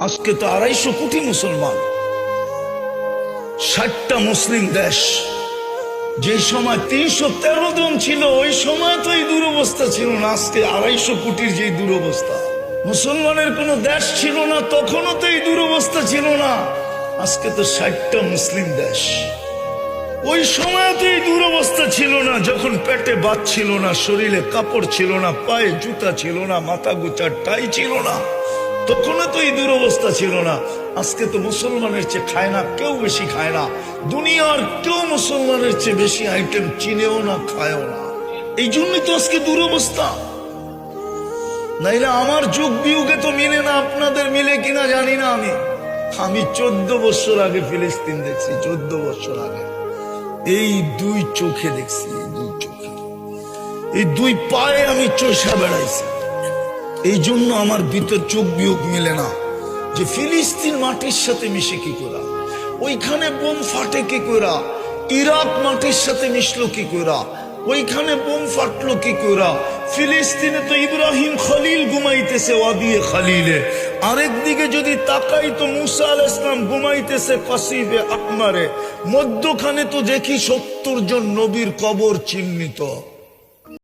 আজকে তো 250 কোটি মুসলমান, 60টা মুসলিম দেশ। যে সময় 313 জন ছিল ওই সময় তো এই দুরবস্থা ছিল না। আজকে 250 কোটির যে দুরবস্থা, মুসলমানের কোনো দেশ ছিল না তখনও তো এই দুরবস্থা ছিল না। আজকে তো 60টা মুসলিম দেশ। ওই সময় তো এই দুরবস্থা ছিল না, যখন পেটে ভাত ছিল না, শরীরে কাপড় ছিল না, পায়ে জুতা ছিল না, মাথা গোচার টাই ছিল না, তখনও তো এই দুরবস্থা ছিল না। আজকে তো মুসলমানের চেয়ে খায় না কেউ, বেশি খায় না। দুনিয়ার কেউ মুসলমানের চেয়ে বেশি আইটেম চিনেও না, খায়ও না। এই জন্যই তো আজকে দুরবস্থা। নাইলে আমার যুগ বিয়োগে তো মিলে না, আপনাদের মিলে কিনা জানি না। আমি 14 বছর আগে ফিলিস্তিন দেখছি, 14 বছর আগে। এই 2 চোখে দেখছি, এই 2 চোখে, এই 2 পায়ে আমি চষা বেড়াইছি। এই জন্য আমার ভিতর চোখ বিয়োগ মিলে না যে ফিলিস্তিন মাটির সাথে মিশে কি করা, ওইখানে বোম ফাটে কি করা, ইরাক মাটির সাথে মিশলো কি করা, ওইখানে বোম ফাটলো কি করা। ফিলিস্তিনে তো ইব্রাহিম খলিল ঘুমাইতেছে ওয়াদিয়ে খালিলে, আরেকদিকে যদি তাকাই তো মুসা আলাইহিস সালাম ঘুমাইতেছে কাসিবে আকমারে। মধ্যখানে তো দেখি 70 জন নবীর কবর চিহ্নিত।